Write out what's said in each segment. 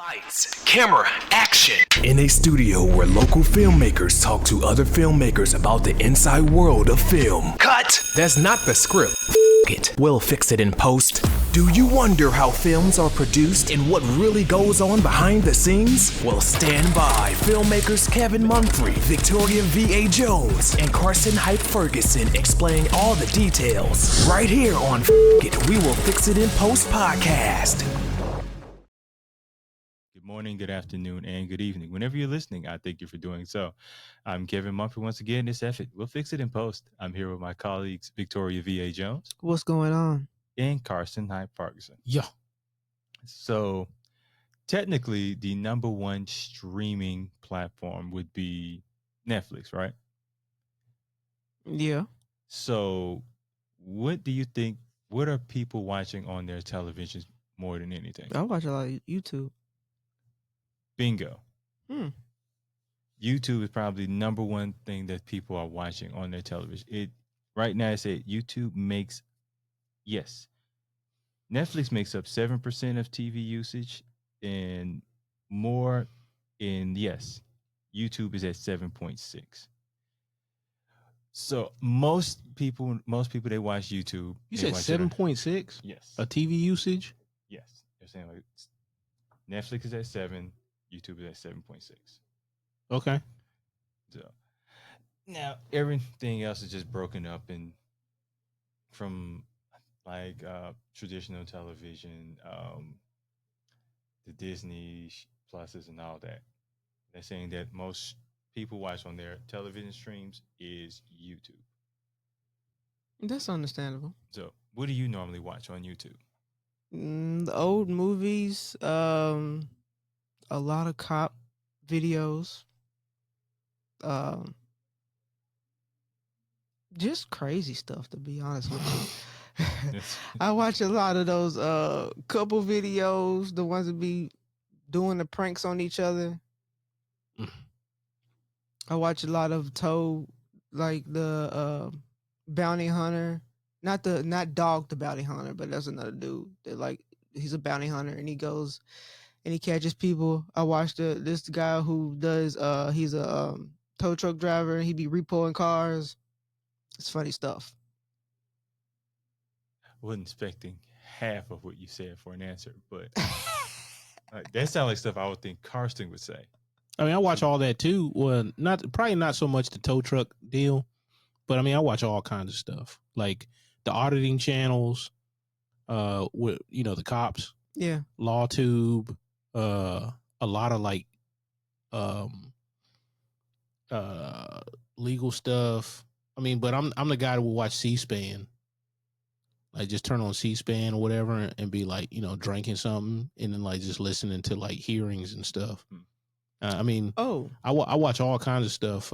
Lights, camera, action. In a studio where local filmmakers talk to other filmmakers about the inside world of film. Cut! That's not the script. It. We'll fix it in post. Do you wonder how films are produced and what really goes on behind the scenes? Well, stand by. Filmmakers Kevin Mumphrey, Victoria V.A. Jones, and Carson Hype Ferguson explain all the details. Right here on It, We Will Fix It in Post podcast. Good morning, good afternoon, and good evening. Whenever you're listening, I thank you for doing so. I'm Kevin Mumphrey once again. This effort, We'll Fix It in Post. I'm here with my colleagues, Victoria V.A. Jones. What's going on? And Carson Hype Ferguson. Yeah. So technically, the number one streaming platform would be Netflix, right? Yeah. So what do you think, what are people watching on their televisions more than anything? I watch a lot of YouTube. Bingo. YouTube is probably the number one thing that people are watching on their television. Right now, I say YouTube makes, yes, Netflix makes up 7% of TV usage and more in, yes, YouTube is at 7.6. So most people they watch YouTube. You said 7.6? Yes. A TV usage? Yes. They're saying like Netflix is at 7, YouTube is at 7.6. Okay. So now everything else is just broken up from like traditional television, the Disney pluses and all that. They're saying that most people watch on their television streams is YouTube. That's understandable. So what do you normally watch on YouTube? The old movies, a lot of cop videos, just crazy stuff, to be honest with you. Yes. I watch a lot of those couple videos, the ones that be doing the pranks on each other. I watch a lot of Toad, like the bounty hunter, not Dog the bounty hunter, but that's another dude that like he's a bounty hunter and he goes and he catches people. I watched this guy who does he's a tow truck driver and he be repoing cars. It's funny stuff. I wasn't expecting half of what you said for an answer, but that sounds like stuff I would think Karsten would say. I mean, I watch all that too. Well, probably not so much the tow truck deal, but I mean, I watch all kinds of stuff like the auditing channels, with the cops, Yeah. LawTube, a lot of like legal stuff. I mean, but I'm the guy that will watch C-SPAN. Like just turn on C-SPAN or whatever and be like, drinking something and then like just listening to like hearings and stuff. I mean, I watch all kinds of stuff.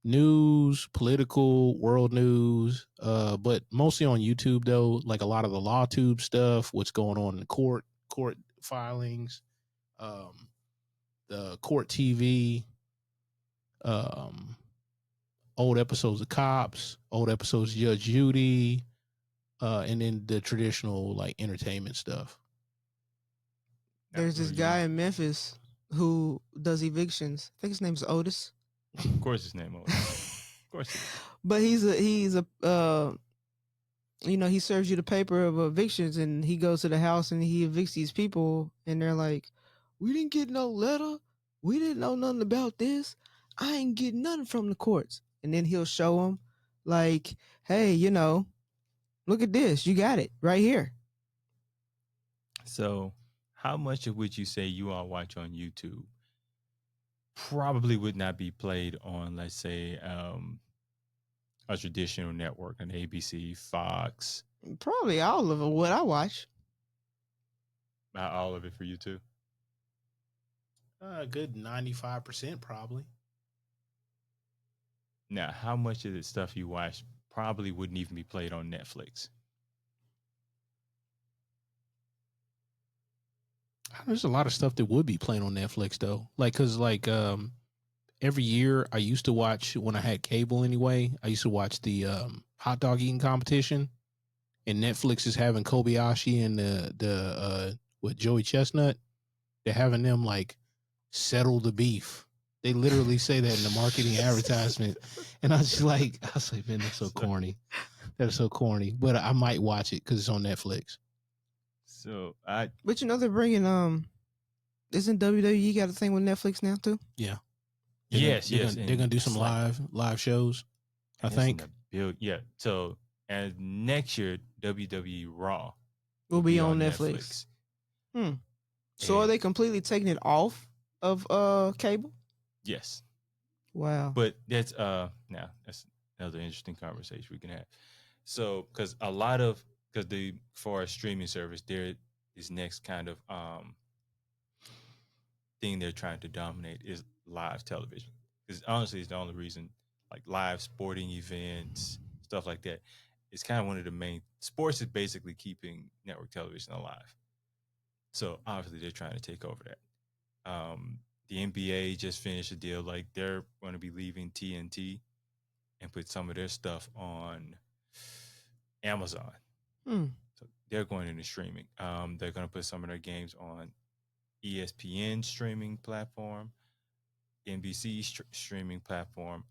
News, political, world news, but mostly on YouTube though, like a lot of the LawTube stuff, what's going on in the court filings, the court TV, old episodes of Cops, old episodes of Judge Judy, and then the traditional like entertainment stuff. There's this guy in Memphis who does evictions. I think his name's Otis. Of course his name Otis. Of course it is. But he's a he serves you the paper of evictions and he goes to the house and he evicts these people and they're like, we didn't get no letter. We didn't know nothing about this. I ain't getting nothing from the courts. And then he'll show them like, hey, look at this. You got it right here. So how much of what you say you all watch on YouTube probably would not be played on, let's say, a traditional network, an ABC, Fox? Probably all of it, what I watch. Not all of it for you too? A good 95% probably. Now, how much of the stuff you watch probably wouldn't even be played on Netflix? There's a lot of stuff that would be playing on Netflix though. Cause every year I used to watch, when I had cable anyway, I used to watch the hot dog eating competition, and Netflix is having Kobayashi and the with Joey Chestnut. They're having them like settle the beef. They literally say that in the marketing advertisement. And I was like, man, that's so corny. That's so corny. But I might watch it because it's on Netflix. So But they're bringing isn't WWE got a thing with Netflix now too? Yeah. Yes. They're gonna do some live shows. I think. Yeah. So and next year WWE Raw will be on Netflix. So are they completely taking it off of cable? Yes. Wow. But that's now that's another interesting conversation we can have. So because for a streaming service, there is next kind of thing they're trying to dominate is live television. Because honestly, it's the only reason, like live sporting events, stuff like that. It's kind of one of the main sports is basically keeping network television alive. So obviously they're trying to take over that. The NBA just finished a deal, like they're going to be leaving TNT and put some of their stuff on Amazon. So they're going into streaming. They're going to put some of their games on ESPN streaming platform, NBC streaming platform,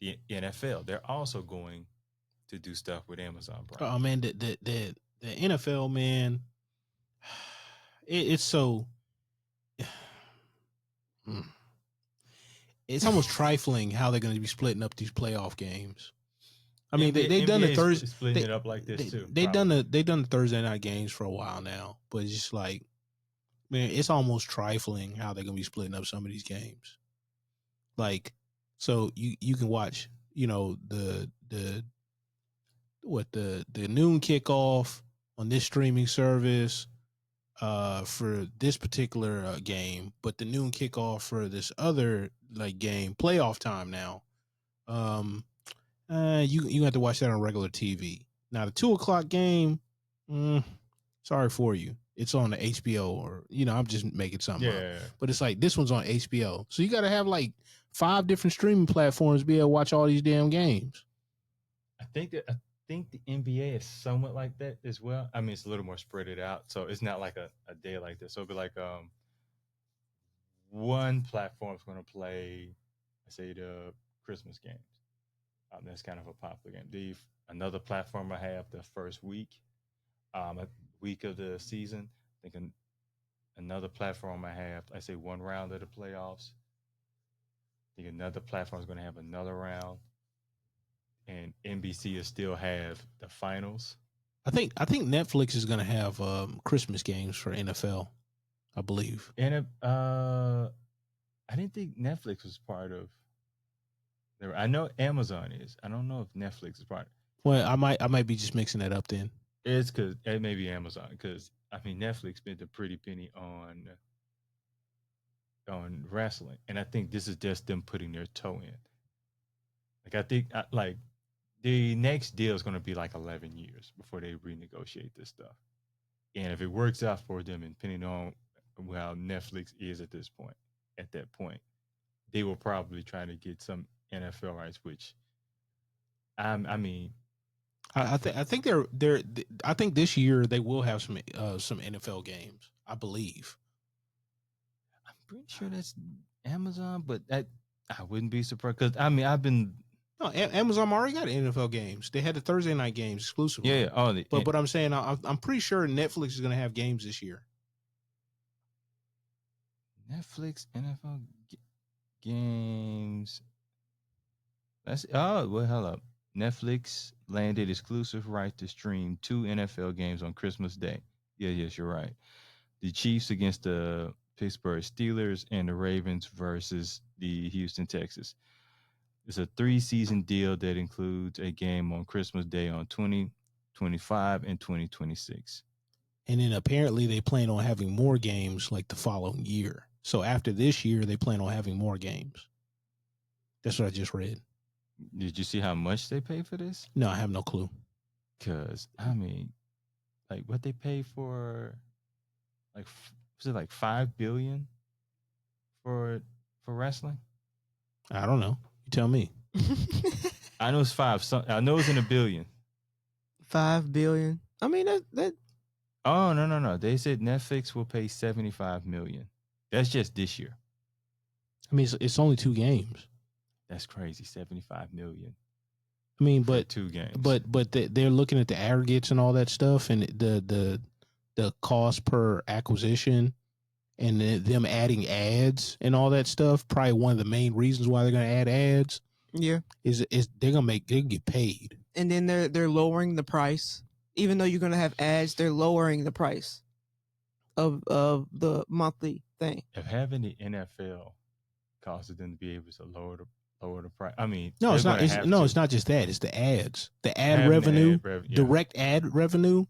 the NFL. They're also going to do stuff with Amazon Prime. Oh man, the NFL, man, it's so it's almost trifling how they're going to be splitting up these playoff games. I mean, they've done the Thursday splitting it up like this too. They've done the Thursday night games for a while now, but it's just like, man, it's almost trifling how they're gonna be splitting up some of these games. Like, so you can watch, the noon kickoff on this streaming service for this particular game, but the noon kickoff for this other like game, playoff time now. You have to watch that on regular TV. Now the 2:00 game, sorry for you. It's on the HBO or, I'm just making something up. But it's like, this one's on HBO. So you got to have like 5 different streaming platforms to be able to watch all these damn games. I think the NBA is somewhat like that as well. I mean, it's a little more spread it out. So it's not like a day like this. So it'll be like one platform is going to play, let's say, the Christmas games. That's kind of a popular game. Another platform I have the first week. A week of the season. I think another platform I have, I say one round of the playoffs. I think another platform is going to have another round, and NBC will still have the finals. I think Netflix is going to have Christmas games for NFL, I believe. And I didn't think Netflix was part of. I know Amazon is. I don't know if Netflix is part. Well, I might be just mixing that up then. It's because it may be Amazon, because I mean Netflix spent a pretty penny on wrestling, and I think this is just them putting their toe in. Like I think like the next deal is going to be like 11 years before they renegotiate this stuff, and if it works out for them, and depending on how Netflix is at that point, they will probably try to get some NFL rights, which I think they're I think this year they will have some NFL games, I believe. I'm pretty sure that's Amazon, but I wouldn't be surprised, because I mean Amazon already got NFL games. They had the Thursday night games exclusively. Yeah. Oh, but I'm saying I'm pretty sure Netflix is going to have games this year. Netflix NFL games. Hold up. Netflix landed exclusive right to stream 2 NFL games on Christmas Day. Yes, you're right. The Chiefs against the Pittsburgh Steelers and the Ravens versus the Houston Texans. It's a 3-season deal that includes a game on Christmas Day on 2025 and 2026. And then apparently they plan on having more games like the following year. So after this year, they plan on having more games. That's what I just read. Did you see how much they pay for this? No, I have no clue. Because, I mean, like what they pay for, like, was it like $5 billion for wrestling? I don't know. You tell me. I know it's 5. I know it's in $1 billion. $5 billion. I mean, Oh no. They said Netflix will pay 75 million. That's just this year. I mean, it's only 2 games. That's crazy. 75 million. I mean, for but 2 games. But they're looking at the aggregates and all that stuff, and the cost per acquisition, and them adding ads and all that stuff. Probably one of the main reasons why they're going to add ads. Yeah, is they get paid, and then they're lowering the price. Even though you're going to have ads, they're lowering the price of the monthly thing. If having the NFL causes them to be able to lower the price, I mean, no, it's not. It's not just that. It's the ads, the ad revenue, direct ad revenue,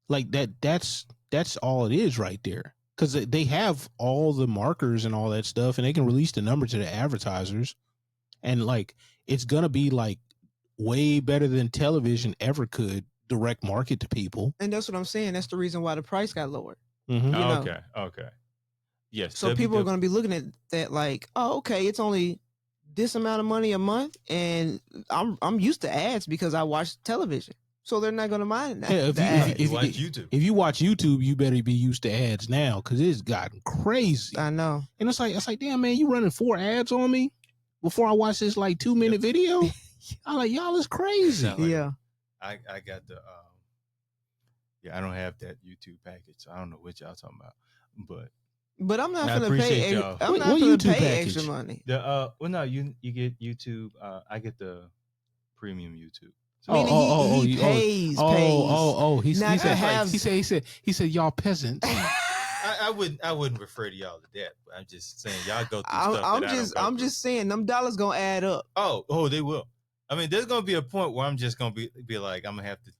like that. That's all it is right there. Because they have all the markers and all that stuff, and they can release the number to the advertisers, and like it's gonna be like way better than television ever could direct market to people. And that's what I'm saying. That's the reason why the price got lowered. Mm-hmm. Okay. Yes. So people are going to be looking at that like, oh, okay, it's only this amount of money a month, and I'm used to ads because I watch television, so they're not going to mind that. Yeah, if you watch YouTube, if you watch YouTube, you better be used to ads now because it's gotten crazy. I know, and it's like, damn man, you running 4 ads on me before I watch this like 2-minute video. I'm like, y'all is crazy. Like, yeah. I got the I don't have that YouTube package, so I don't know what y'all talking about, but I'm not gonna pay. I'm not what gonna YouTube pay package? extra money. The well, no, you get YouTube. I get the premium YouTube. So Meaning he pays. He said y'all peasants. I wouldn't refer to y'all to that, but I'm just saying y'all go through stuff. I'm just saying them dollars gonna add up. Oh, they will. I mean, there's gonna be a point where I'm just gonna be like, I'm gonna have to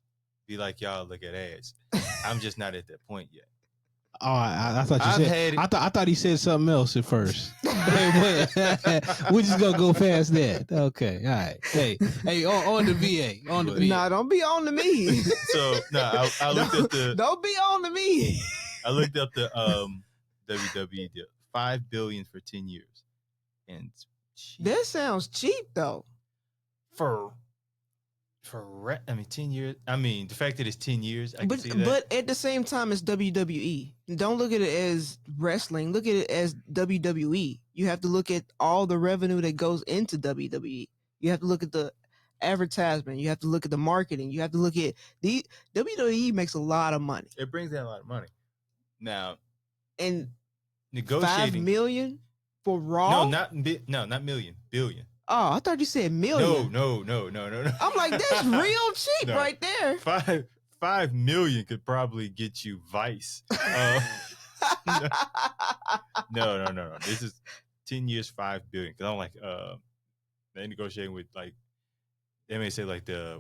be like y'all look at ads. I'm just not at that point yet. Oh, I thought you said. I thought he said something else at first. We're just gonna go past that. Okay, all right. Hey, on the VA, on the VA. Nah, don't be on to me. So no, I looked at the. Don't be on to me. I looked up the WWE deal, $5 billion for 10 years, and that sounds cheap though. I mean 10 years. I mean the fact that it's 10 years. I can see that. But at the same time, it's WWE. Don't look at it as wrestling. Look at it as WWE. You have to look at all the revenue that goes into WWE. You have to look at the advertisement. You have to look at the marketing. You have to look at the WWE makes a lot of money. It brings in a lot of money. Now, and negotiating 5 million for Raw. not million, billion. Oh, I thought you said million. No. I'm like, that's real cheap right there. 5 million could probably get you Vice. No. This is 10 years, 5 billion. Because I'm like, they're negotiating with like, they may say like if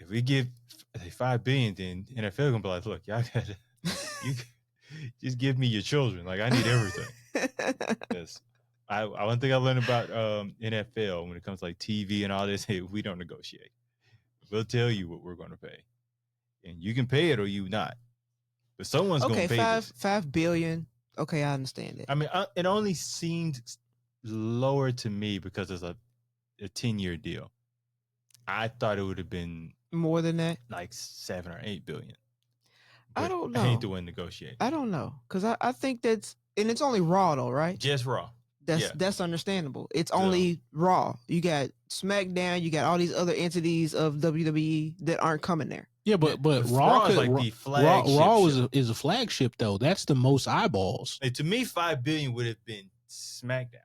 we give 5 billion, then NFL gonna be like, look, y'all gotta, you just give me your children. Like I need everything. Yes. One thing I learned about NFL when it comes to like TV and all this, hey, we don't negotiate. We'll tell you what we're going to pay, and you can pay it or you not. But someone's going to pay this. 5 billion. Okay, I understand it. I mean, it only seemed lower to me because it's a 10-year deal. I thought it would have been more than that, like 7 or 8 billion. But I don't know. I hate the way negotiate. I don't know because I think that's, and it's only Raw though, right? Just Raw. That's understandable. It's only Raw. You got SmackDown. You got all these other entities of WWE that aren't coming there. Yeah, but Raw is like the flagship. Raw is a flagship though. That's the most eyeballs. And to me, 5 billion would have been SmackDown,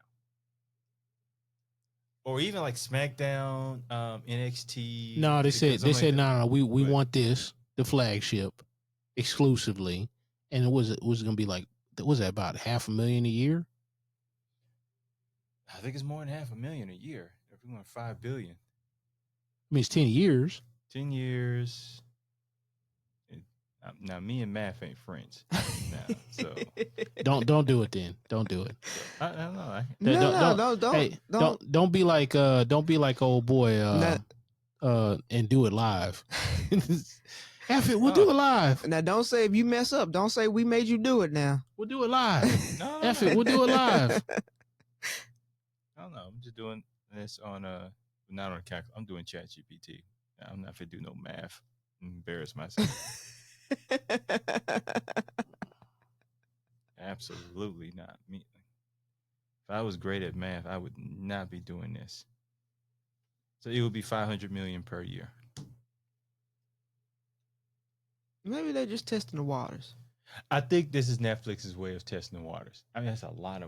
or even like SmackDown, NXT. No, they said no. We want this, the flagship, exclusively, and it was going to be like, was that about $500,000 a year? I think it's more than $500,000 a year. If we want 5 billion, I mean, it's 10 years. 10 years. Now, me and math ain't friends. Now, so don't do it then. Don't do it. I don't know. Don't be like old boy and do it live. F it, we'll do it live. Now, don't say if you mess up. Don't say we made you do it. Now we'll do it live. F it, we'll do it live. I don't know. I'm just doing this on not on a calculator. I'm doing ChatGPT. I'm not gonna do no math. Embarrass myself. Absolutely not. Me, if I was great at math, I would not be doing this. So it would be 500 million per year. Maybe they're just testing the waters. I think this is Netflix's way of testing the waters. I mean, that's a lot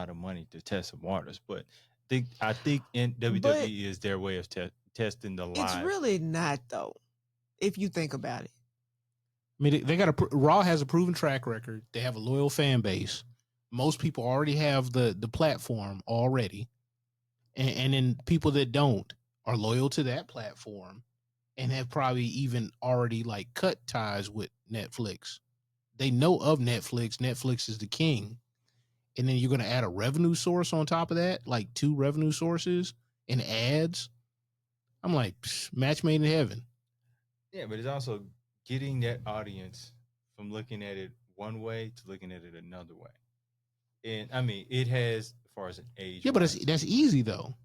of money to test some waters, but I think in WWE is their way of testing the live. It's really not though, if you think about it. I mean, they got Raw has a proven track record. They have a loyal fan base. Most people already have the platform already, and then people that don't are loyal to that platform, and have probably even already like cut ties with Netflix. They know of Netflix. Netflix is the king. And then you're going to add a revenue source on top of that, like 2 revenue sources and ads. I'm like, match made in heaven. Yeah, but it's also getting that audience from looking at it one way to looking at it another way. And I mean, it has, as far as an age. Yeah, but that's easy though.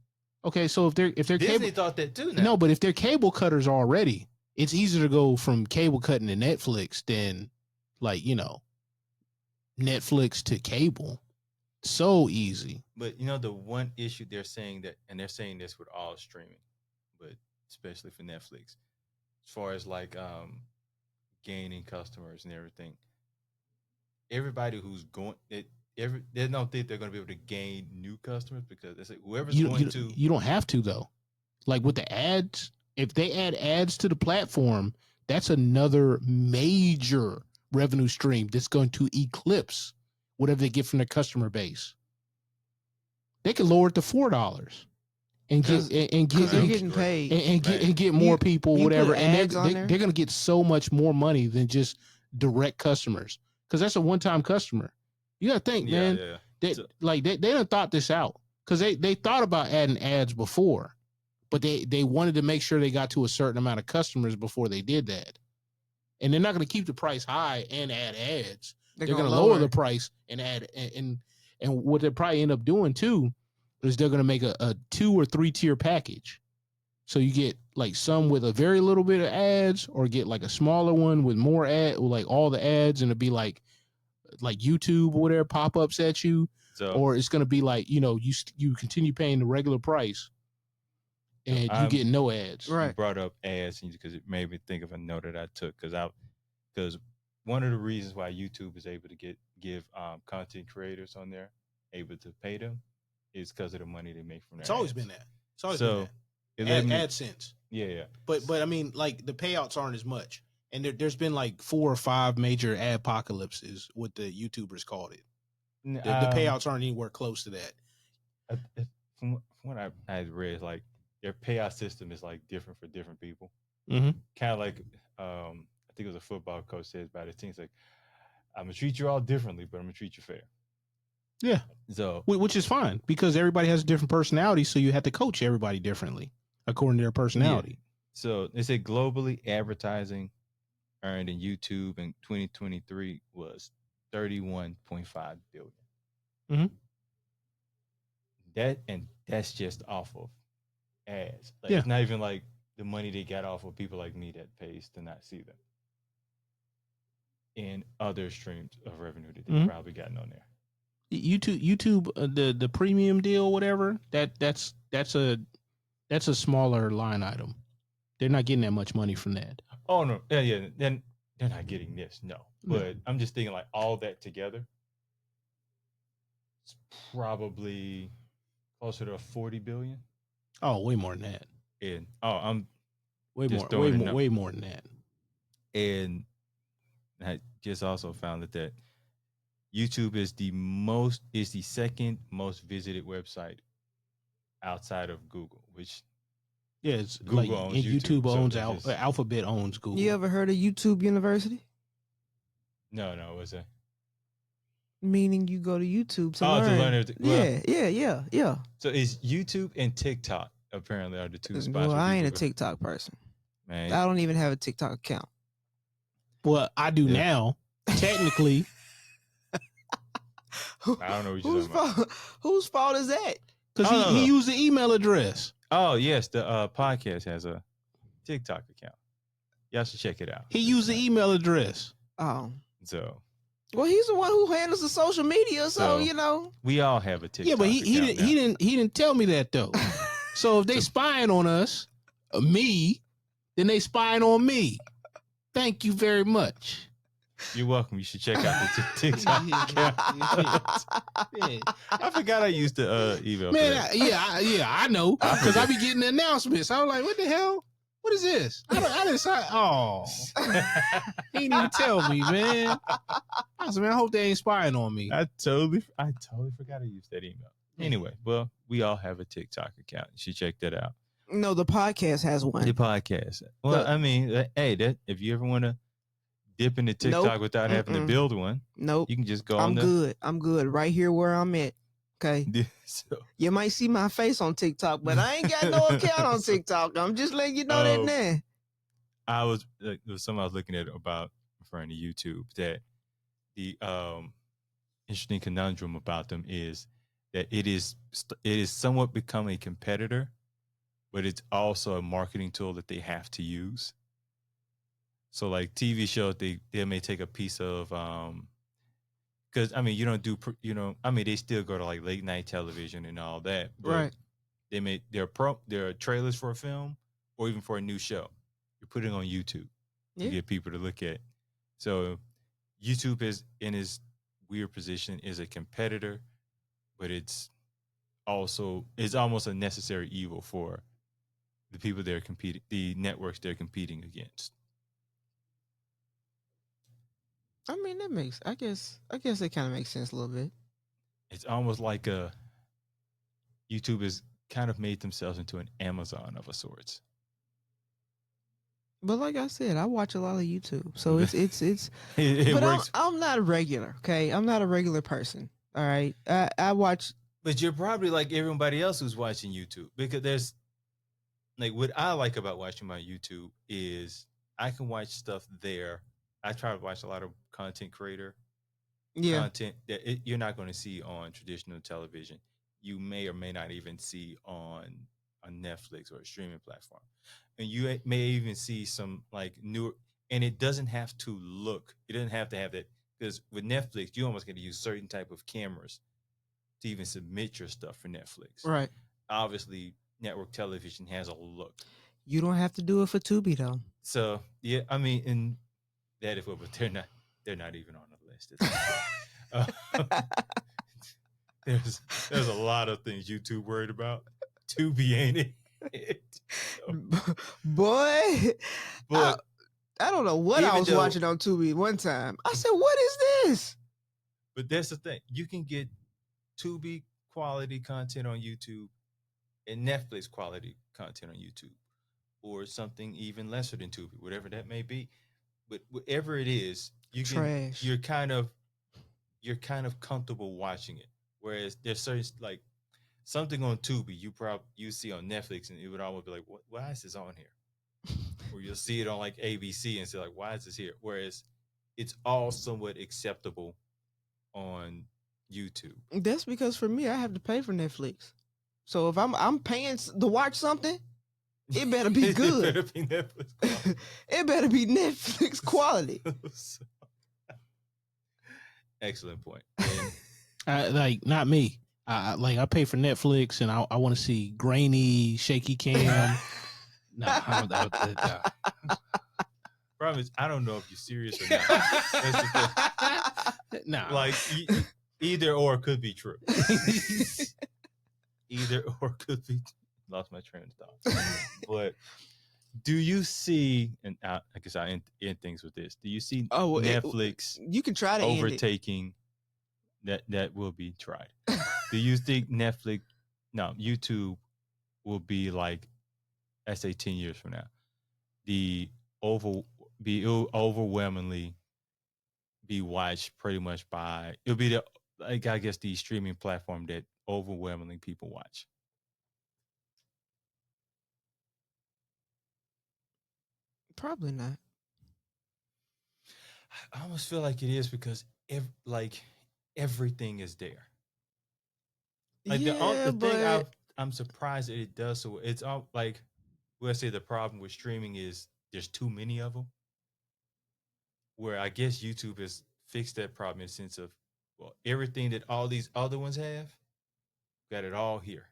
Okay, so if they're Disney cable, thought that too. Now. No, but if they're cable cutters already, it's easier to go from cable cutting to Netflix than like, Netflix to cable. So easy. But the one issue they're saying that, and they're saying this with all streaming, but especially for Netflix, as far as like gaining customers and everything, everybody who's going they don't think they're going to be able to gain new customers because they say whoever's you don't have to though. Like with the ads, if they add ads to the platform, that's another major revenue stream that's going to eclipse whatever they get from their customer base. They could lower it to $4 and getting paid and get more people, whatever, and they're going to get so much more money than just direct customers because that's a one-time customer. You got to think, man. Yeah. They done thought this out because they thought about adding ads before, but they wanted to make sure they got to a certain amount of customers before they did that. And they're not going to keep the price high and add ads. They're going to lower the price and add and what they'll probably end up doing too is they're going to make a 2 or 3 tier package. So you get like some with a very little bit of ads, or get like a smaller one with more like all the ads, and it'll be like YouTube or whatever pop-ups at you. So, or it's going to be like, you continue paying the regular price and you get no ads. Right. You brought up ads because it made me think of a note that I took because one of the reasons why YouTube is able to give content creators on there able to pay them is because of the money they make from their It's always ads. been that. It's always been that. AdSense. Yeah. But I mean, like the payouts aren't as much. And there's been like 4 or 5 major adpocalypses, what the YouTubers called it. The payouts aren't anywhere close to that. From what I read, is like their payout system is like different for different people. Mm-hmm. Kind of like I think it was a football coach says about his team. It's like, I'm gonna treat you all differently, but I'm gonna treat you fair. Yeah. So, which is fine because everybody has a different personality, so you have to coach everybody differently according to their personality. Yeah. So they say globally advertising earned in YouTube in 2023 was $31.5 billion. Mm-hmm. That's just off of ads. Like, yeah. It's not even like the money they got off of people like me that pays to not see them. And other streams of revenue that they've probably gotten on there. YouTube, the premium deal, whatever. That's a smaller line item. They're not getting that much money from that. Oh no, yeah. Then they're not getting this, no. But I'm just thinking like all that together, it's probably closer to 40 billion. Oh, way more than that. And I'm way more than that. And I just also found that YouTube is the second most visited website outside of Google, which it's Google like, owns and YouTube owns so Alphabet owns Google. You ever heard of YouTube University? No, what's that? Meaning you go to YouTube to learn. To learn everything. Yeah. So it's YouTube and TikTok apparently are the 2 spots. Well, I ain't a TikTok person. Man, I don't even have a TikTok account. Well, I do now. Technically. I don't know what you're talking about. Whose fault is that? Because he used the email address. Oh, yes. The podcast has a TikTok account. Y'all should check it out. He used the email address. Oh. So. Well, he's the one who handles the social media, so you know. We all have a TikTok. Yeah, but he didn't tell me that though. So if they spying on us, me, then they spying on me. Thank you very much. You're welcome. You should check out the TikTok account. I forgot I used the email. Man, I know because I be getting the announcements. I was like, what the hell? What is this? I didn't sign. Oh, he didn't even tell me, man. I was like, man, I hope they ain't spying on me. I totally forgot I used that email. Anyway, well, we all have a TikTok account. You should check that out. No, the podcast has one. The podcast. Well, I mean, hey, if you ever want to dip into TikTok without having to build one, you can just go on there. Good. I'm good right here where I'm at. Okay. So, you might see my face on TikTok, but I ain't got no account on TikTok. I'm just letting you know that now. I was there was something I was looking at about referring to YouTube that the interesting conundrum about them is that it is somewhat become a competitor, but it's also a marketing tool that they have to use. So like TV shows, they may take a piece of because I mean you don't do they still go to like late night television and all that, but right? They make their trailers for a film or even for a new show. You're putting it on YouTube to get people to look at. So YouTube is in his weird position is a competitor, but it's almost a necessary evil for the people they're competing, the networks they're competing against. I mean, I guess it kind of makes sense a little bit. It's almost like YouTube has kind of made themselves into an Amazon of a sorts. But like I said, I watch a lot of YouTube, so it's it but works. I'm not a regular, okay? I'm not a regular person. All right, I watch. But you're probably like everybody else who's watching YouTube because there's like what I like about watching my YouTube is I can watch stuff there. I try to watch a lot of content creator content that you're not going to see on traditional television. You may or may not even see on Netflix or a streaming platform. And you may even see some like newer, and it doesn't have to have that, because with Netflix, you almost got to use certain type of cameras to even submit your stuff for Netflix. Right. Obviously, network television has a look. You don't have to do it for Tubi though. So yeah, I mean, and that is what, but they're not even on the list. There's a lot of things YouTube worried about. Tubi ain't it? So. Boy, but I don't know what I was watching on Tubi one time. I said, "What is this?" But that's the thing. You can get Tubi quality content on YouTube and Netflix quality content on YouTube, or something even lesser than Tubi, whatever that may be. But whatever it is, you're kind of comfortable watching it. Whereas there's certain like something on Tubi you see on Netflix and it would almost be like, why is this on here? Or you'll see it on like ABC and say like, why is this here? Whereas it's all somewhat acceptable on YouTube. That's because for me, I have to pay for Netflix. So if I'm paying to watch something, it better be good. It better be Netflix quality. Excellent point. Like not me. I pay for Netflix and I want to see grainy, shaky cam. Problem is, I don't know if you're serious or not. No, like either or could be true. Either or could be. Lost my train of thought. But do you see? And I guess I end things with this. Do you see Netflix? You can try to overtaking. That will be tried. Do you think YouTube will be like, I say 10 years from now, it'll overwhelmingly be watched pretty much by, it'll be I guess the streaming platform that overwhelmingly people watch? Probably not. I almost feel like it is because everything is there. Like the thing I'm surprised that it does so. It's all like, we'll say the problem with streaming is there's too many of them. Where I guess YouTube has fixed that problem in the sense of, well, everything that all these other ones have, got it all here.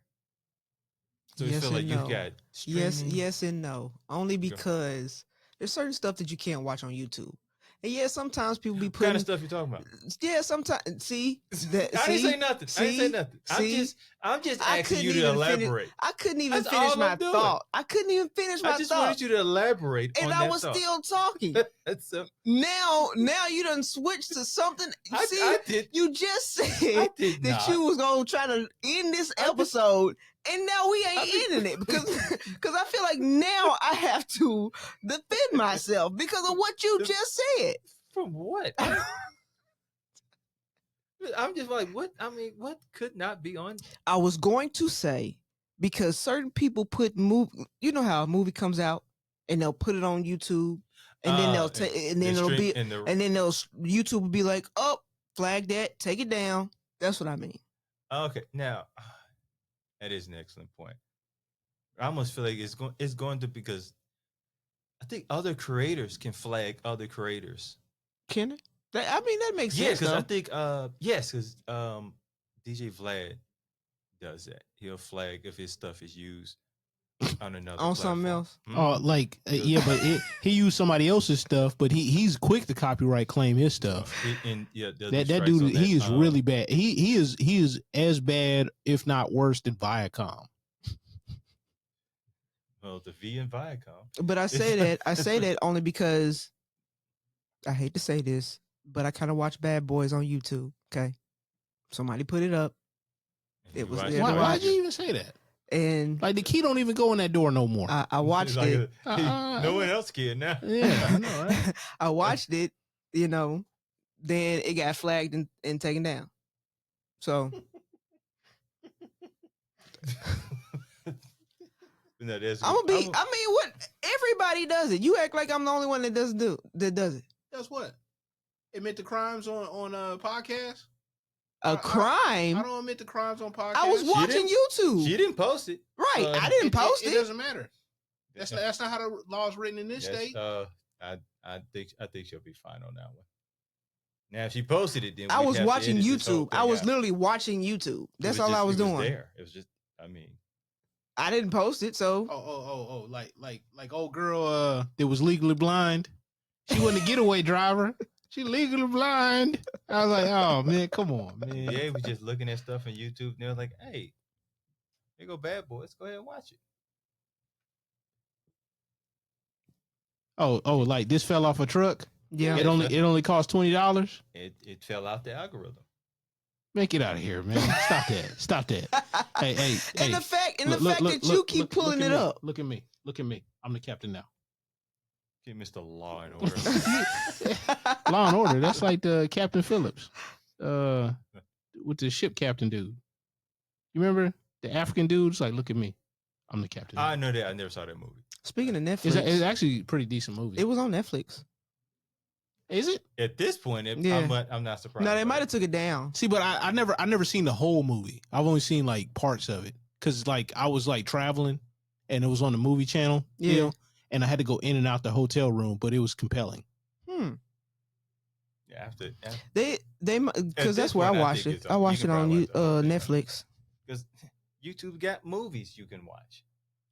So you Yes feel like and you've no. got Yes, streaming. yes, and no. Only because there's certain stuff that you can't watch on YouTube. And yeah, sometimes people be What kind of putting. stuff you talking about? Yeah, sometimes. See, that, I didn't say nothing. I didn't say See? nothing. See? I'm just I asking couldn't you to even finish. elaborate. I couldn't even That's finish all my I'm doing. thought. I couldn't even finish my I just thought. wanted you to elaborate And on I that was thought. still talking. That's Now you done switched to something. See, I did. you just I said did that not. you was gonna try to end this episode, and now we ain't ending it because I feel like now I have to defend myself because of what you just said. From what? I'm just like, what? I mean, what could not be on? I was going to say because certain people put you know how a movie comes out and they'll put it on YouTube and then they'll take and then it'll be and then they'll YouTube will be like, oh, flag that, take it down. That's what I mean. Okay, now that is an excellent point. I almost feel like it's going to, because I think other creators can flag other creators. Can it? I mean, that makes Yeah, sense. because Though. I think because DJ Vlad does that. He'll flag if his stuff is used on another on platform. something else. Oh, like yeah, but he used somebody else's stuff, but he's quick to copyright claim his stuff. That dude, he is really bad. He is as bad, if not worse, than Viacom. Well, the V and Viacom. But I say that only because I hate to say this, but I kind of watch Bad Boys on YouTube. Okay, somebody put it up. It was why'd you even say that? And like the key don't even go in that door no more. I watched it. No one else can now. Yeah, I know, right? I watched it. You know, then it got flagged and taken down. So. No, I mean, what? Everybody does it. You act like I'm the only one that does it. That's what. Admit the crimes on podcast. Crime. I don't admit the crimes on podcast. I was watching YouTube. She didn't post it. Right. I didn't post it. It doesn't matter. That's not how the law is written in this state. I think she'll be fine on that one. Now, if she posted it, then I was watching YouTube. I was literally watching YouTube. That's all I was doing. There. It was just. I mean. I didn't post it, so. Oh, like old girl that was legally blind. She wasn't a getaway driver. She legally blind. I was like, oh man, come on, man. Yeah, we just looking at stuff on YouTube, and they were like, hey, here go Bad Boys. Go ahead and watch it. Oh, like this fell off a truck? Yeah. It only cost $20? It fell out the algorithm. Man, get out of here, man. Stop that. Hey. And the fact that you keep pulling it up. Look at me. I'm the captain now. Okay, Mr. Law and Order. Law and Order. That's like the Captain Phillips. With the ship captain dude. You remember the African dudes? Like, look at me. I'm the captain. I know that. I never saw that movie. Speaking of Netflix, it's actually a pretty decent movie. It was on Netflix. Is it? At this point, yeah. I'm not surprised. No, they might have took it down. See, but I never seen the whole movie. I've only seen like parts of it because like I was like traveling, and it was on the movie channel. Yeah. You know, and I had to go in and out the hotel room, but it was compelling. Yeah, after they because that's where I watched it. I watched it on Netflix. Because YouTube got movies you can watch.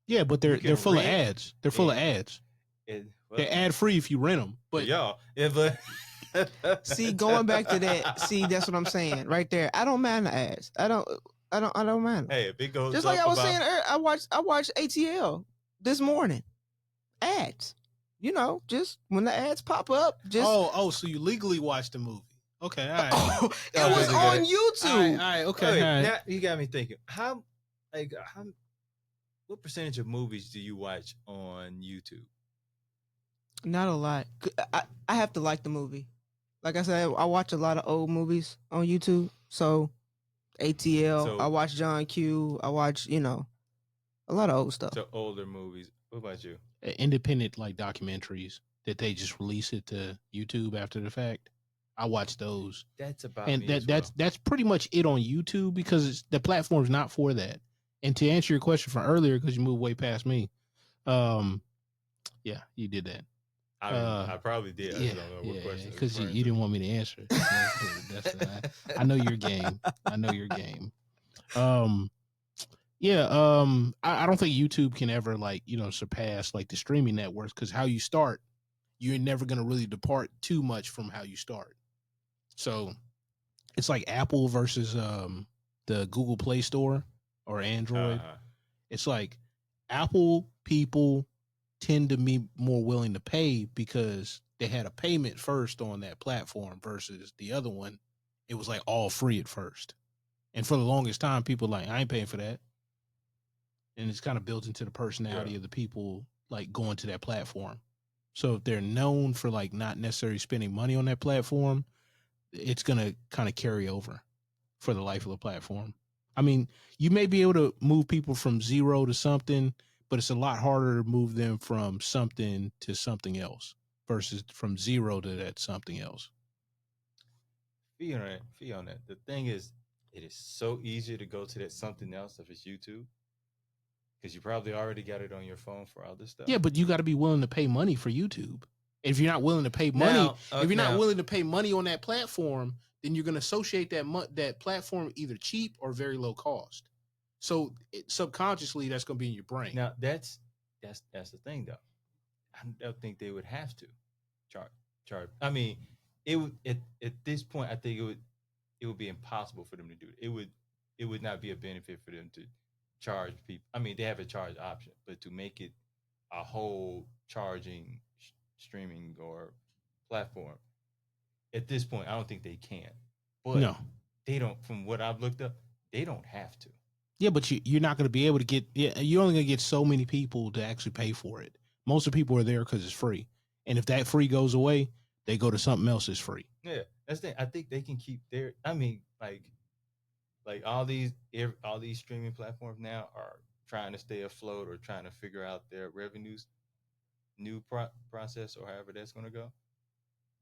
Yeah, but they're full of ads. They're full of ads. They're ad free if you rent them. But see, going back to that, that's what I'm saying right there. I don't mind the ads. I don't mind them. Hey, if it goes just like I was saying earlier, I watched ATL this morning. Ads, you know, just when the ads pop up, just so you legally watched the movie? Okay, all right. It was on YouTube. All right, okay. All right. Now you got me thinking. What percentage of movies do you watch on YouTube? Not a lot. I have to like the movie. Like I said, I watch a lot of old movies on YouTube. So ATL, I watch John Q. I watch, a lot of old stuff. So older movies. What about you? Independent like documentaries that they just release it to YouTube after the fact. I watch those. That's about and me that's pretty much it on YouTube because the platform's not for that. And to answer your question from earlier, because you moved way past me, Yeah, you did that. I mean, I probably did. I just don't know what question. Because you didn't want me to answer. I know your game. I know your game. I don't think YouTube can ever surpass like the streaming networks, because how you start, you're never going to really depart too much from how you start. So it's like Apple versus the Google Play Store or Android. It's like Apple people tend to be more willing to pay because they had a payment first on that platform, versus the other one, it was like all free at first. And for the longest time, people like, I ain't paying for that. And it's kind of built into the personality of the people like going to that platform. So if they're known for like not necessarily spending money on that platform, it's going to kind of carry over for the life of the platform. I mean, you may be able to move people from zero to something, but it's a lot harder to move them from something to something else versus from zero to that something else. Fee on that. The thing is, it is so easy to go to that something else if it's YouTube, because you probably already got it on your phone for other stuff. Yeah, but you got to be willing to pay money for YouTube. If you're not willing to pay money, not willing to pay money on that platform, then you're going to associate that platform either cheap or very low cost. So subconsciously, that's going to be in your brain. Now that's the thing, though. I don't think they would have to charge. I mean, it would at this point. I think it would be impossible for them to do it. It would not be a benefit for them to charge people. I mean, they have a charge option, but to make it a whole charging streaming or platform, at this point, I don't think they can. But no, they don't. From what I've looked up, they don't have to. Yeah, but you're not going to be able to get. Yeah, you're only going to get so many people to actually pay for it. Most of the people are there because it's free, and if that free goes away, they go to something else that's free. Yeah, that's the thing. I think they can keep their. I mean, like all these streaming platforms now are trying to stay afloat or trying to figure out their revenues, new process or however that's going to go.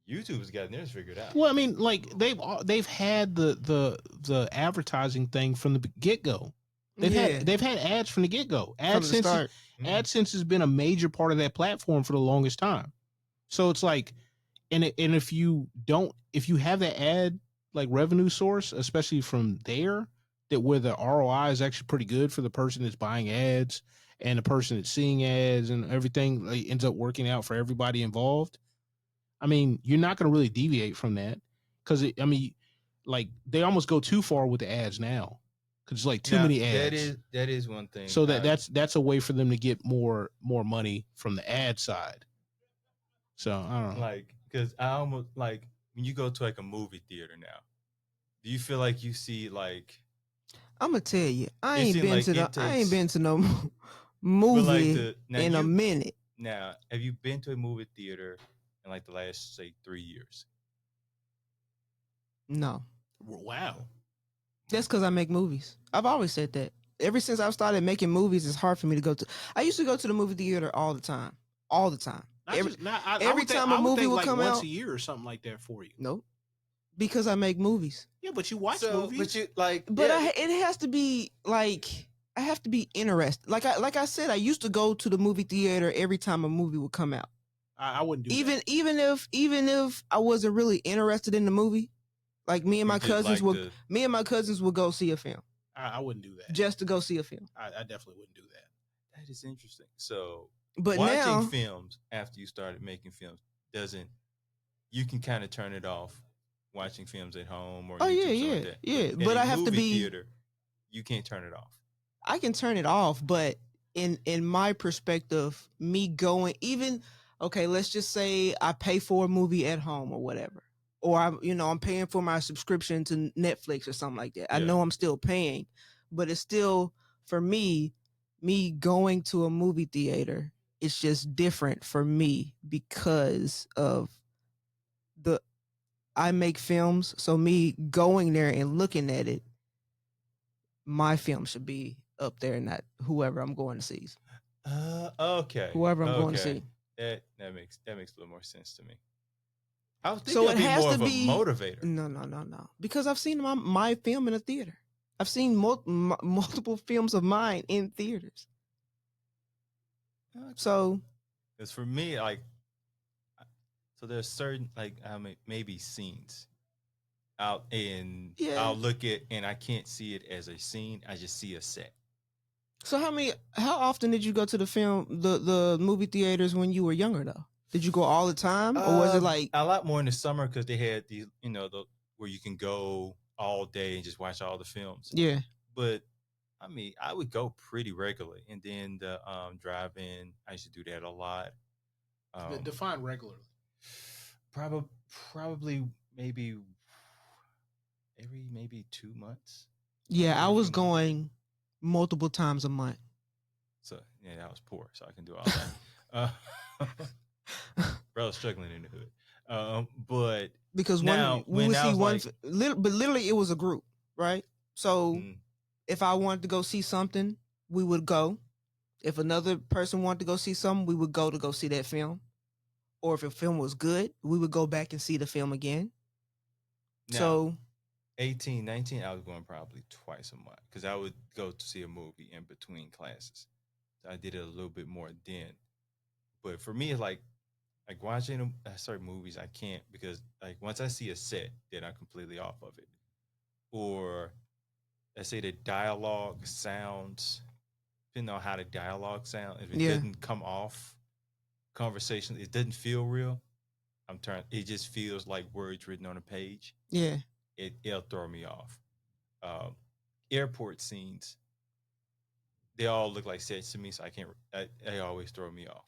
YouTube has gotten theirs figured out. Well, I mean, like they've had the advertising thing from the get go. They've had ads from the get go. AdSense has been a major part of that platform for the longest time. So it's like, and if you have that ad like revenue source, especially from there, that where the ROI is actually pretty good for the person that's buying ads and the person that's seeing ads and everything, like, ends up working out for everybody involved. I mean, you're not going to really deviate from that, because like they almost go too far with the ads now, because it's like too many ads. That is one thing. So that's a way for them to get more money from the ad side. So I don't know. Like, because I almost like when you go to like a movie theater now, do you feel like you see like? I'm gonna tell you, I ain't been to no movie in a minute. Now, have you been to a movie theater in like the last, say, 3 years? No. Wow. That's because I make movies. I've always said that. Ever since I've started making movies, it's hard for me to go to. I used to go to the movie theater all the time. Every time a movie would come out, once a year or something like that for you. Nope. Because I make movies. Yeah, but you watch movies. But you like. But it has to be like, I have to be interested. Like I said, I used to go to the movie theater every time a movie would come out. I wouldn't do that. Even if I wasn't really interested in the movie, like me and my cousins would go see a film. I wouldn't do that. Just to go see a film. I definitely wouldn't do that. That is interesting. So, but watching now, films after you started making films you can kind of turn it off watching films at home or YouTube, But I have to be theater. You can't turn it off. I can turn it off, but in my perspective, me going okay, let's just say I pay for a movie at home or whatever, or I'm paying for my subscription to Netflix or something like that. Yeah. I know I'm still paying, but it's still, for me going to a movie theater, it's just different for me because of I make films. So me going there and looking at it, my film should be up there, not whoever I'm going to see. Okay. Whoever I'm going to see. That makes a little more sense to me. I was so it has to be more of a motivator. No. Because I've seen my film in a theater. I've seen multiple films of mine in theaters. So Because for me, like, so there's certain like maybe scenes out and Yeah. I'll look at and I can't see it as a scene. I just see a set. So how often did you go to the movie theaters when you were younger though? Did you go all the time, or was it like a lot more in the summer because they had the where you can go all day and just watch all the films. Yeah. But I mean, I would go pretty regularly, and then the drive-in, I used to do that a lot. Define regularly. Probably maybe every maybe 2 months. Yeah, I was going multiple times a month. So yeah, I was poor, so I can do all that. Bro, I was struggling in the hood. But because we would see one, but literally it was a group, right? So if I wanted to go see something, we would go. If another person wanted to go see something, we would go see that film. Or if a film was good, we would go back and see the film again. Now, so 18, 19, I was going probably twice a month because I would go to see a movie in between classes. So I did it a little bit more then. But for me, it's like watching certain movies, I can't because like once I see a set, then I'm completely off of it. Or let's say the dialogue sounds, depending on how the dialogue sounds, if it doesn't come off conversation, it doesn't feel real. It just feels like words written on a page. Yeah. It'll throw me off. Airport scenes, they all look like sets to me, so I can't. They always throw me off.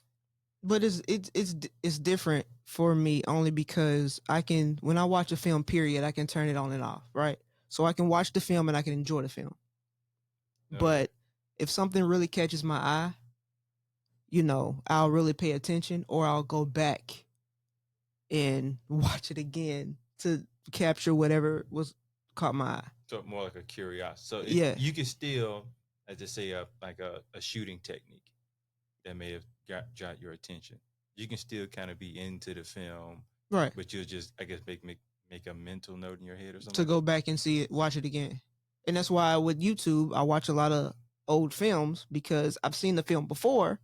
But it's different for me only because when I watch a film, period, I can turn it on and off, right? So I can watch the film and I can enjoy the film. Okay. But if something really catches my eye, I'll really pay attention, or I'll go back and watch it again to capture whatever was caught my eye. So more like a curiosity. So you can still, as they say, like a shooting technique that may have got your attention. You can still kind of be into the film, right? But you'll just, I guess, make a mental note in your head or something to go back and see it, watch it again. And that's why with YouTube, I watch a lot of old films because I've seen the film before,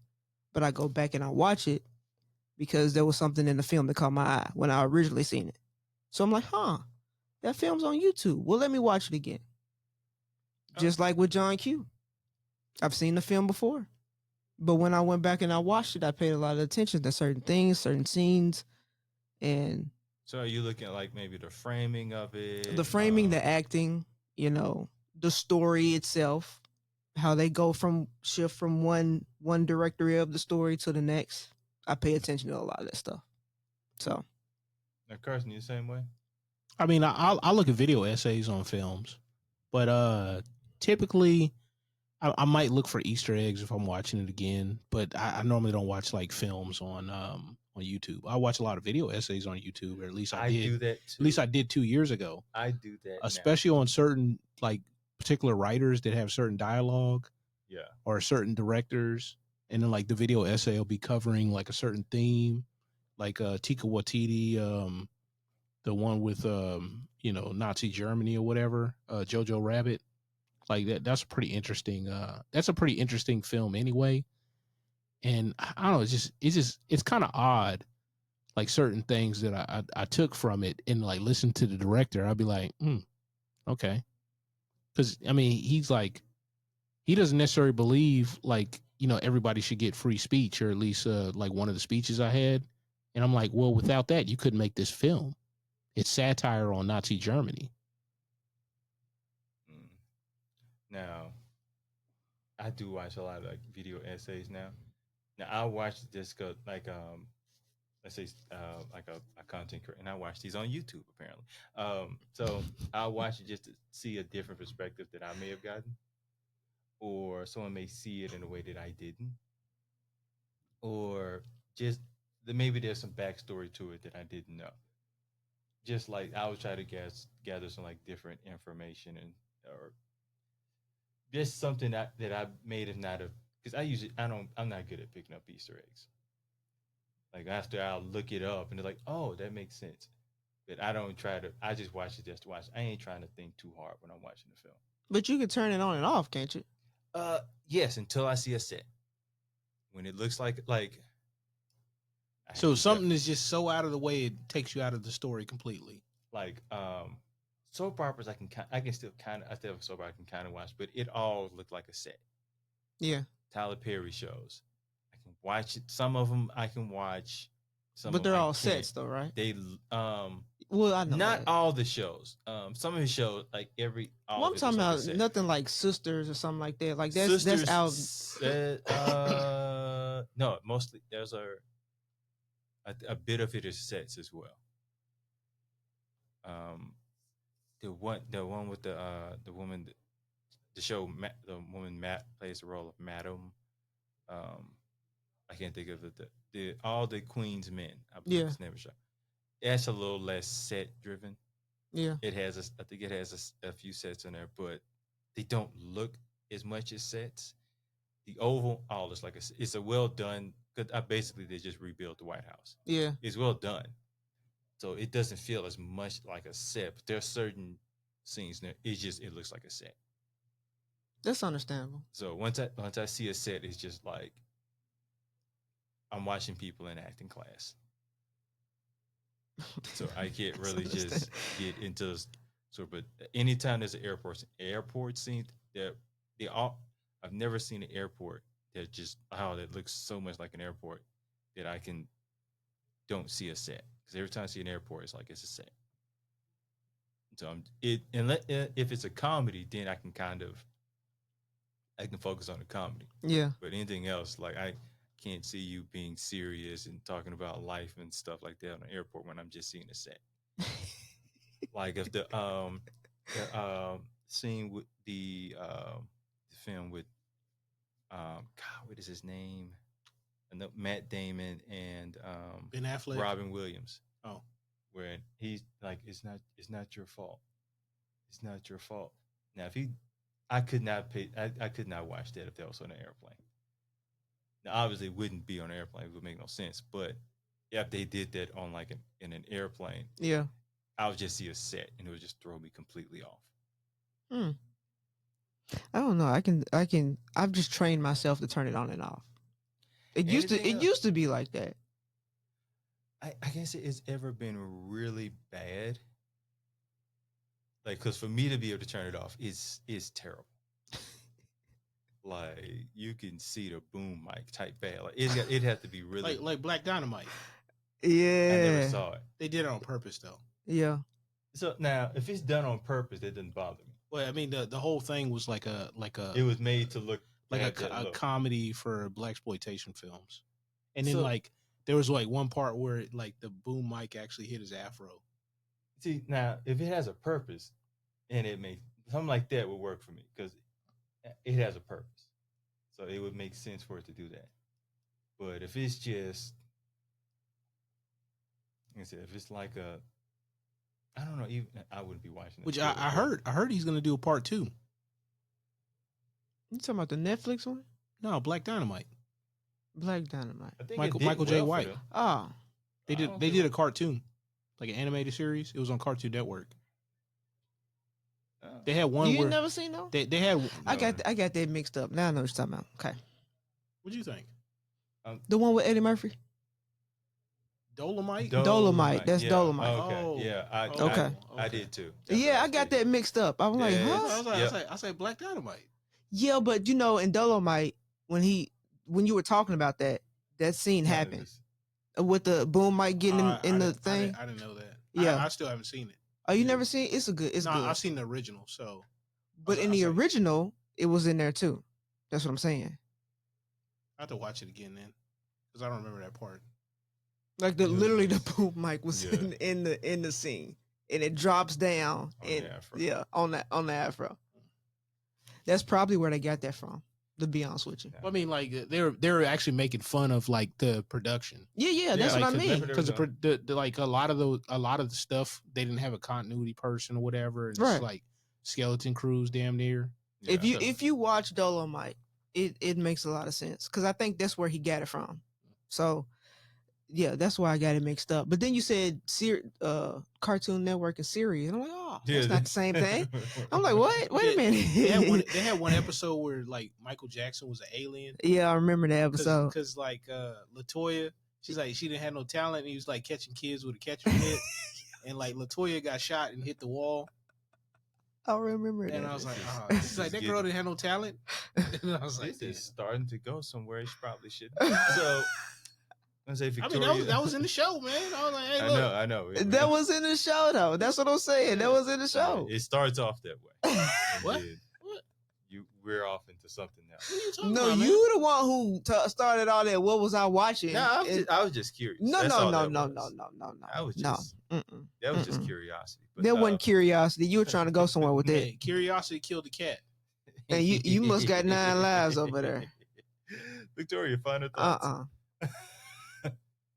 but I go back and I watch it because there was something in the film that caught my eye when I originally seen it. So I'm like, that film's on YouTube. Well, let me watch it again. Just like with John Q. I've seen the film before, but when I went back and I watched it, I paid a lot of attention to certain things, certain scenes. And so are you looking at like maybe the framing of it? The framing, the acting, the story itself, how they shift from one directory of the story to the next. I pay attention to a lot of that stuff. So, now, Carson, you the same way? I mean, I look at video essays on films, but typically I might look for Easter eggs if I'm watching it again. But I normally don't watch like films on YouTube. I watch a lot of video essays on YouTube, or at least I did. Do that too. At least I did 2 years ago. I do that, especially on certain like particular writers that have certain dialogue, or certain directors, and then like the video essay will be covering like a certain theme, like Taika Waititi, the one with Nazi Germany or whatever, Jojo Rabbit, like that. That's a pretty interesting. That's a pretty interesting film anyway. And I don't know, it's kind of odd, like certain things that I took from it and like listened to the director. I'd be like, okay. Because, I mean, he's like, he doesn't necessarily believe like, everybody should get free speech, or at least like one of the speeches I had. And I'm like, well, without that, you couldn't make this film. It's satire on Nazi Germany. Now, I do watch a lot of like video essays now. Now I watch this like let's say like a content creator, and I watch these on YouTube apparently. So I watch it just to see a different perspective that I may have gotten, or someone may see it in a way that I didn't, or just maybe there's some backstory to it that I didn't know. Just like I was trying to gather some like different information or just something that I may have not have, because I'm not good at picking up Easter eggs. Like after I'll look it up and they're like, oh, that makes sense. But I just watch it just to watch. I ain't trying to think too hard when I'm watching the film. But you can turn it on and off, can't you? Yes, until I see a set. When it looks like So something is just so out of the way it takes you out of the story completely. Like soap operas, I still have a soap opera I can kind of watch, but it all looked like a set. Yeah. Tyler Perry shows, I can watch it. Some of them I can watch. But they're all sets though, right? They well, I know not that. all the shows. Some of his shows, like well, I'm talking about nothing like Sisters or something like that. Like that's out. No, mostly there's a bit of it is sets as well. The one with the woman, the show, the woman Matt plays the role of Madam. I can't think of the all the Queen's Men. I believe it's never show. That's a little less set driven. Yeah, it has. I think it has a few sets in there, but they don't look as much as sets. The Oval, all is like it's a well done. Because basically they just rebuilt the White House. Yeah, it's well done, so it doesn't feel as much like a set. But there are certain scenes there. It looks like a set. That's understandable. So once I see a set, it's just like I'm watching people in acting class. So I can't really just get into but anytime there's an airport scene, I've never seen an airport that just that looks so much like an airport that I don't see a set, because every time I see an airport, it's like it's a set. So if it's a comedy, then I can focus on the comedy. Yeah. But anything else, like I can't see you being serious and talking about life and stuff like that on an airport when I'm just seeing a set. Like if the scene with the film with what is his name? Matt Damon and Ben Affleck, Robin Williams. Oh, where he's like, it's not your fault. It's not your fault. Now, I could not watch that if that was on an airplane. Now, obviously, it wouldn't be on an airplane. It would make no sense. But if they did that on in an airplane, yeah, I would just see a set and it would just throw me completely off. I don't know. I've just trained myself to turn it on and off. It used to be like that. I can't say it's ever been really bad. Like, because for me to be able to turn it off is terrible. Like, you can see the boom mic type bad. Like, it had to be really like Black Dynamite. Yeah, I never saw it. They did it on purpose though. Yeah. So now, if it's done on purpose, that doesn't bother me. Well, I mean, the whole thing was like a. It was made to look like a comedy for blaxploitation films, and then there was one part where like the boom mic actually hit his afro. See, now if it has a purpose, and it makes something like that would work for me because it has a purpose, so it would make sense for it to do that. But if it's just, like I said, if it's like I don't know, even I wouldn't be watching it. Which I heard he's gonna do a part 2. You talking about the Netflix one? No, Black Dynamite. Black Dynamite. Michael J. White. Oh, they did a cartoon, like an animated series. It was on Cartoon Network. They had one. You never seen though? They had. No. I got that mixed up. Now I know what you're talking about. Okay. What'd you think? The one with Eddie Murphy. Dolomite. That's Dolomite. Okay. Oh. Yeah. Okay. I did too. I got that mixed up. I'm like, huh? I said Black Dynamite. Yeah, but in Dolomite, when you were talking about that scene happened with the boom mic getting in the thing. I didn't know that. Yeah, I still haven't seen it. Oh, you never seen it? It's good. I've seen the original. So, but in the original, it was in there too. That's what I'm saying. I have to watch it again then, because I don't remember that part. Like literally the boom mic was in the scene, and it drops down on the afro. That's probably where they got that from. To be honest with you, I mean, like they're actually making fun of like the production. Yeah, that's what I mean. Because like a lot of the stuff, they didn't have a continuity person or whatever. It's like skeleton crews, damn near. Yeah. If you watch Dolomite, it makes a lot of sense because I think that's where he got it from. So yeah, that's why I got it mixed up. But then you said Cartoon Network and series, and I'm like, oh, that's not the same thing. I'm like, what? Wait a minute. They had one episode where like Michael Jackson was an alien. Yeah, I remember that episode. Because like LaToya, She's like, she didn't have no talent. And he was like catching kids with a catcher mitt. And like Latoya got shot and hit the wall. I remember that. And I was like, oh, she's like, that girl didn't have no talent. And I was like, this is starting to go somewhere she probably shouldn't. So I say Victoria. I mean, that was in the show, man. I was like, hey, look. I know. That was in the show, though. That's what I'm saying. That was in the show. It starts off that way. What? We're off into something else. What are you talking No, about, man? you the one who started all that. What was I watching? No, I was just curious. No. I was No. just that was just curiosity. But, That wasn't curiosity. You were trying to go somewhere with that. Man, curiosity killed the cat. And you must got 9 lives over there. Victoria, final thoughts.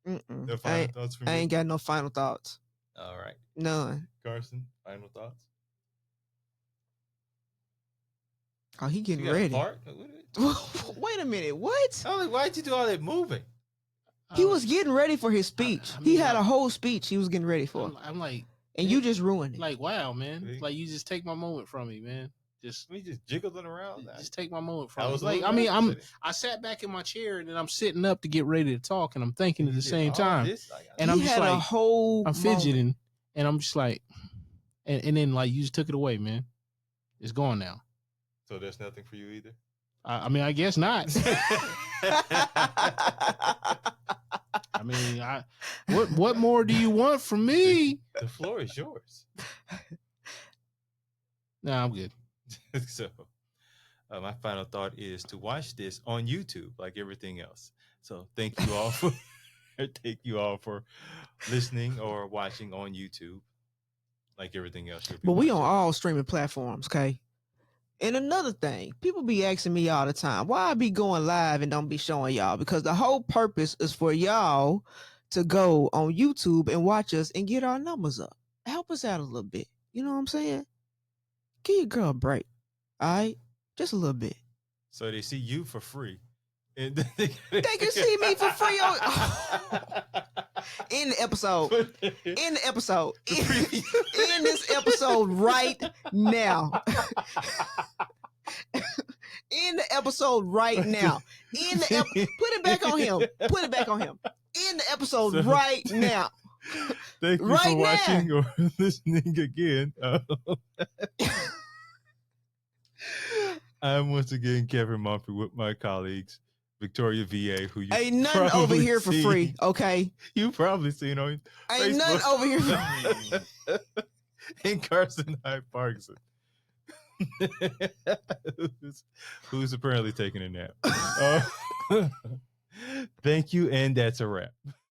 No final thoughts from I you? ain't got no final thoughts. All right. None. Carson, final thoughts? Oh, he getting You got a ready. fart? Wait a minute. What? I was like, why'd you do all that moving? He was getting ready for his speech. I He mean, had a like- whole speech he was getting ready for. I'm like, And you just ruined it. like, wow, man. See? Like, you just take my moment from me, man. We just jiggled it around. Just take my moment from I me. was Like, I mean, I sat back in my chair and then I'm sitting up to get ready to talk and I'm thinking at the same time. And I'm he just had a like, whole I'm moment. fidgeting and I'm just like, and then like you just took it away, man. It's gone now. So there's nothing for you either? I mean, I guess not. I mean, what more do you want from me? The floor is yours. Nah, I'm good. So my final thought is to watch this on YouTube like everything else. So thank you all for listening or watching on YouTube like everything else. But we on all streaming platforms, okay? And another thing, people be asking me all the time, why I be going live and don't be showing y'all? Because the whole purpose is for y'all to go on YouTube and watch us and get our numbers up. Help us out a little bit. You know what I'm saying? Give your girl a break. All right? Just a little bit. So they see you for free. And They can see me for free on in the episode. In the episode. In this episode right now. In the episode right now. Put it back on him. Put it back on him. In the episode right now. Thank you Right for now. watching or listening again. I'm once again Kevin Mumford with my colleagues, Victoria VA, who you Ain't nothing over probably here for seen- free, okay? You probably seen on Ain't nothing Facebook. over here for and Carson Hyde Parkinson, who's apparently taking a nap. Thank you, and that's a wrap.